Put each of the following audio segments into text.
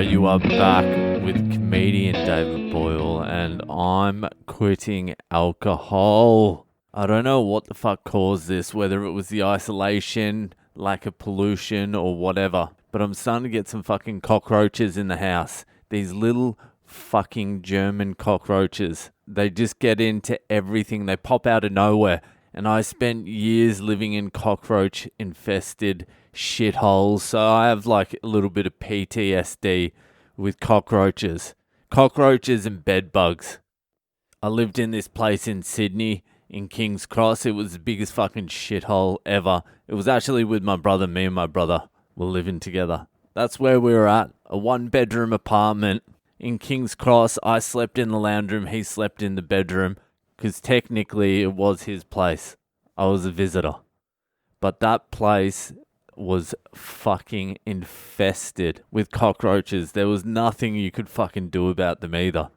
you are back with comedian David Boyle, and I'm quitting alcohol. I don't know what the fuck caused this, whether it was the isolation, lack of pollution, or whatever, but I'm starting to get some fucking cockroaches in the house. These little fucking German cockroaches. They just get into everything. They pop out of nowhere. And I spent years living in cockroach-infested shitholes, so I have like a little bit of PTSD with cockroaches. Cockroaches and bed bugs. I lived in this place in Sydney, in King's Cross. It was the biggest fucking shithole ever. It was actually with my brother. Me and my brother were living together. That's where we were at. A one-bedroom apartment in King's Cross. I slept in the lounge room. He slept in the bedroom. Because technically it was his place. I was a visitor. But that place was fucking infested with cockroaches. There was nothing you could fucking do about them either.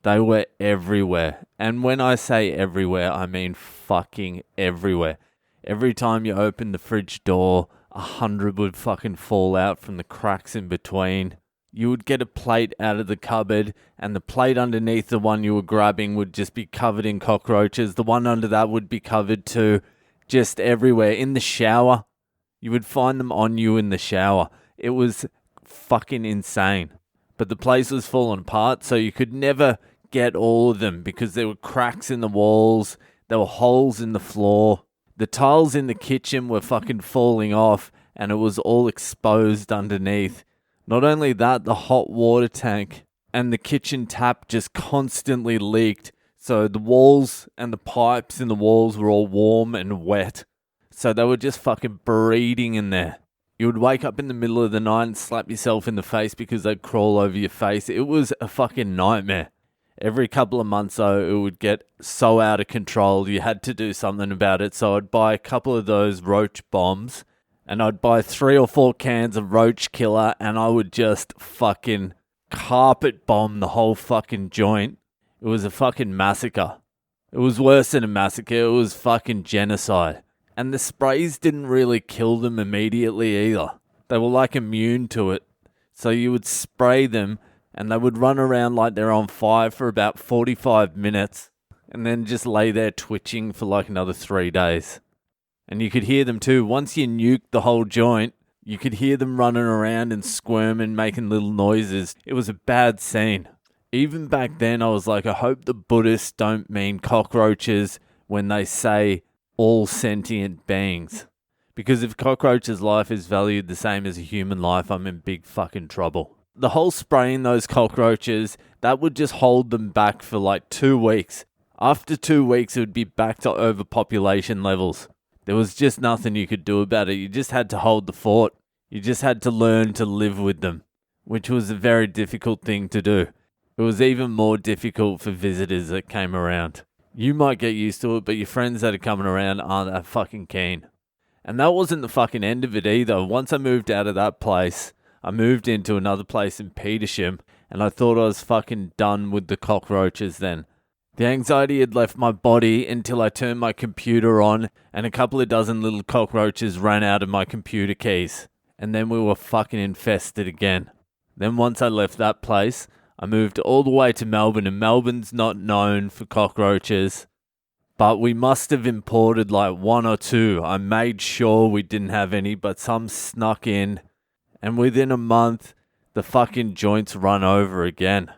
They were everywhere. And when I say everywhere, I mean fucking everywhere. Every time you opened the fridge door, 100 would fucking fall out from the cracks in between. You would get a plate out of the cupboard, and the plate underneath the one you were grabbing would just be covered in cockroaches. The one under that would be covered too, just everywhere. In the shower, you would find them on you in the shower. It was fucking insane. But the place was falling apart, so you could never get all of them because there were cracks in the walls, there were holes in the floor. The tiles in the kitchen were fucking falling off, and it was all exposed underneath. Not only that, the hot water tank and the kitchen tap just constantly leaked. So the walls and the pipes in the walls were all warm and wet. So they were just fucking breeding in there. You would wake up in the middle of the night and slap yourself in the face because they'd crawl over your face. It was a fucking nightmare. Every couple of months, though, it would get so out of control. You had to do something about it. So I'd buy a couple of those roach bombs. And I'd buy 3 or 4 cans of roach killer, and I would just fucking carpet bomb the whole fucking joint. It was a fucking massacre. It was worse than a massacre. It was fucking genocide. And the sprays didn't really kill them immediately either. They were like immune to it. So you would spray them, and they would run around like they're on fire for about 45 minutes, and then just lay there twitching for like another 3 days. And you could hear them too. Once you nuked the whole joint, you could hear them running around and squirming, making little noises. It was a bad scene. Even back then, I was like, I hope the Buddhists don't mean cockroaches when they say all sentient beings. Because if cockroaches' life is valued the same as a human life, I'm in big fucking trouble. The whole spraying those cockroaches, that would just hold them back for like 2 weeks. After 2 weeks, it would be back to overpopulation levels. There was just nothing you could do about it. You just had to hold the fort. You just had to learn to live with them, which was a very difficult thing to do. It was even more difficult for visitors that came around. You might get used to it, but your friends that are coming around aren't that fucking keen. And that wasn't the fucking end of it either. Once I moved out of that place, I moved into another place in Petersham, and I thought I was fucking done with the cockroaches then. The anxiety had left my body until I turned my computer on and a couple of dozen little cockroaches ran out of my computer keys. And then we were fucking infested again. Then once I left that place, I moved all the way to Melbourne, and Melbourne's not known for cockroaches. But we must have imported like 1 or 2. I made sure we didn't have any, but some snuck in. And within a month, the fucking joints run over again.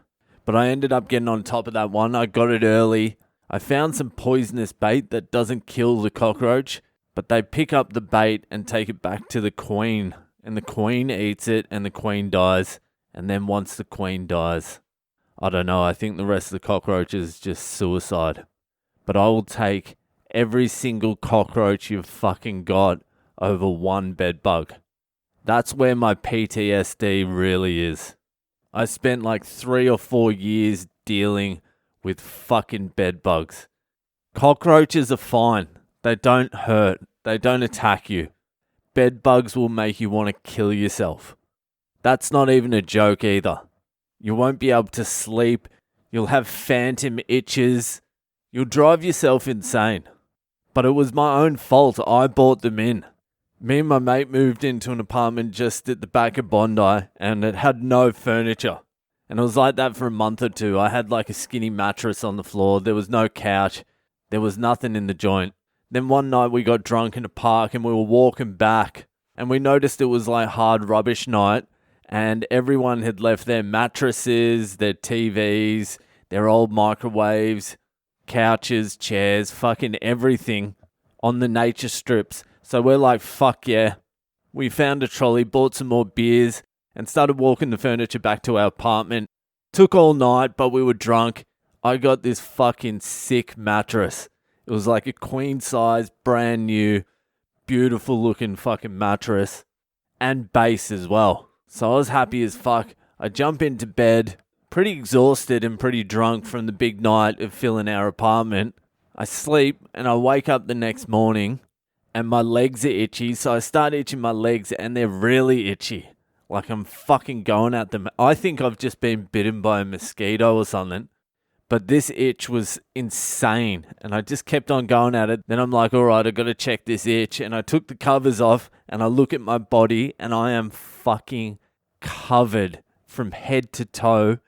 But I ended up getting on top of that one. I got it early. I found some poisonous bait that doesn't kill the cockroach, but they pick up the bait and take it back to the queen. And the queen eats it and the queen dies. And then once the queen dies, I don't know, I think the rest of the cockroaches is just suicide. But I will take every single cockroach you've fucking got over one bed bug. That's where my PTSD really is. I spent like 3 or 4 years dealing with fucking bed bugs. Cockroaches are fine. They don't hurt. They don't attack you. Bed bugs will make you want to kill yourself. That's not even a joke either. You won't be able to sleep. You'll have phantom itches. You'll drive yourself insane. But it was my own fault. I brought them in. Me and my mate moved into an apartment just at the back of Bondi, and it had no furniture. And it was like that for a month or two. I had like a skinny mattress on the floor. There was no couch. There was nothing in the joint. Then one night we got drunk in a park and we were walking back, and we noticed it was like hard rubbish night, and everyone had left their mattresses, their TVs, their old microwaves, couches, chairs, fucking everything on the nature strips. So we're like, fuck yeah. We found a trolley, bought some more beers, and started walking the furniture back to our apartment. Took all night, but we were drunk. I got this fucking sick mattress. It was like a queen size, brand new, beautiful looking fucking mattress. And base as well. So I was happy as fuck. I jump into bed, pretty exhausted and pretty drunk from the big night of filling our apartment. I sleep and I wake up the next morning and my legs are itchy. So I start itching my legs and they're really itchy. Like I'm fucking going at them. I think I've just been bitten by a mosquito or something. But this itch was insane. And I just kept on going at it. Then I'm like, all right, I got to check this itch. And I took the covers off and I look at my body and I am fucking covered from head to toe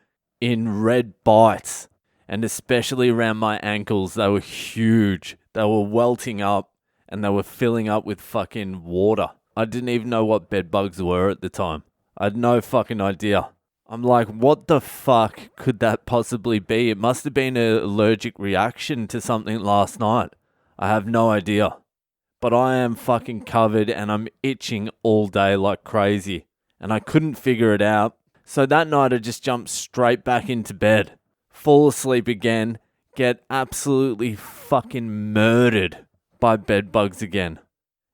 in red bites. And especially around my ankles, they were huge. They were welting up and they were filling up with fucking water. I didn't even know what bed bugs were at the time. I had no fucking idea. I'm like, what the fuck could that possibly be? It must have been an allergic reaction to something last night. I have no idea. But I am fucking covered and I'm itching all day like crazy. And I couldn't figure it out. So that night I just jumped straight back into bed. Fall asleep again. Get absolutely fucking murdered by bed bugs again.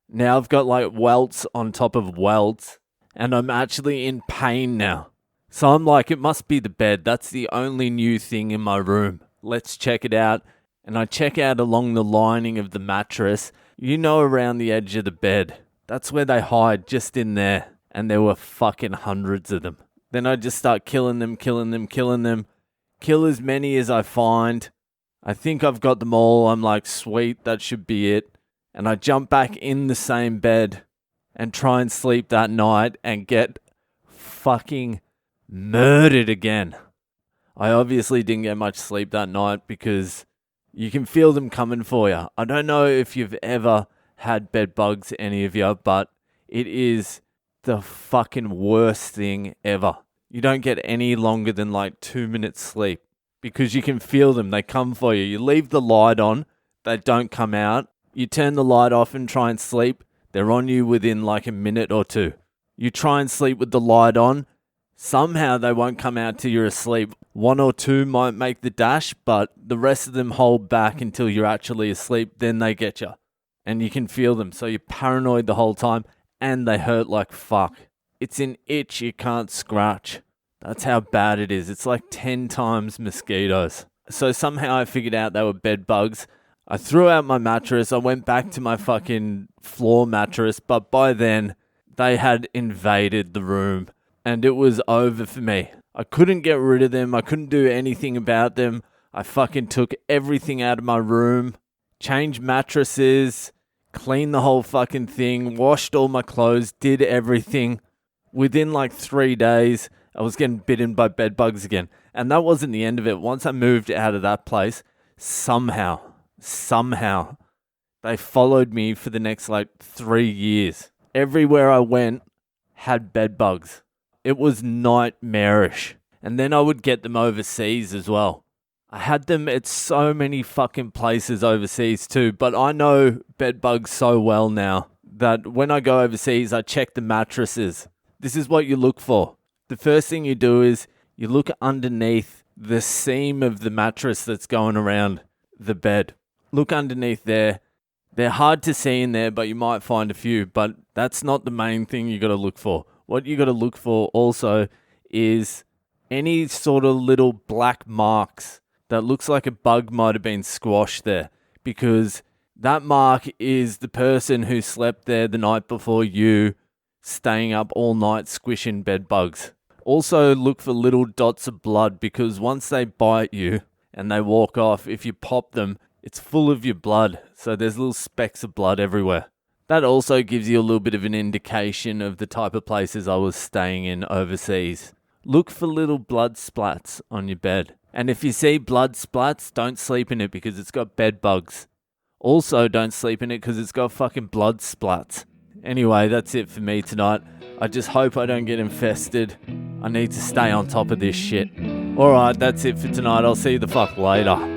Now I've got like welts on top of welts. And I'm actually in pain now. So I'm like, it must be the bed. That's the only new thing in my room. Let's check it out. And I check out along the lining of the mattress. You know, around the edge of the bed. That's where they hide, just in there. And there were fucking hundreds of them. Then I just start killing them. Kill as many as I find. I think I've got them all. I'm like, sweet, that should be it. And I jump back in the same bed and try and sleep that night and get fucking murdered again. I obviously didn't get much sleep that night because you can feel them coming for you. I don't know if you've ever had bed bugs, any of you, but it is the fucking worst thing ever. You don't get any longer than like 2 minutes sleep because you can feel them. They come for you. You leave the light on, they don't come out. You turn the light off and try and sleep, they're on you within like a minute or two. You try and sleep with the light on, somehow they won't come out till you're asleep. 1 or 2 might make the dash, but the rest of them hold back until you're actually asleep. Then they get you. And you can feel them. So you're paranoid the whole time. And they hurt like fuck. It's an itch you can't scratch. That's how bad it is. It's like 10 times mosquitoes. So somehow I figured out they were bed bugs. I threw out my mattress. I went back to my fucking floor mattress. But by then, they had invaded the room. And it was over for me. I couldn't get rid of them. I couldn't do anything about them. I fucking took everything out of my room, changed mattresses, cleaned the whole fucking thing, washed all my clothes, did everything. Within like 3 days, I was getting bitten by bed bugs again. And that wasn't the end of it. Once I moved out of that place, somehow, they followed me for the next like 3 years. Everywhere I went had bed bugs. It was nightmarish. And then I would get them overseas as well. I had them at so many fucking places overseas too. But I know bed bugs so well now that when I go overseas, I check the mattresses. This is what you look for. The first thing you do is you look underneath the seam of the mattress that's going around the bed. Look underneath there. They're hard to see in there, but you might find a few. But that's not the main thing you got to look for. What you got to look for also is any sort of little black marks that looks like a bug might have been squashed there, because that mark is the person who slept there the night before you, staying up all night squishing bed bugs. Also look for little dots of blood, because once they bite you and they walk off, if you pop them, it's full of your blood. So there's little specks of blood everywhere. That also gives you a little bit of an indication of the type of places I was staying in overseas. Look for little blood splats on your bed. And if you see blood splats, don't sleep in it because it's got bed bugs. Also, don't sleep in it because it's got fucking blood splats. Anyway, that's it for me tonight. I just hope I don't get infested. I need to stay on top of this shit. Alright, that's it for tonight. I'll see you the fuck later.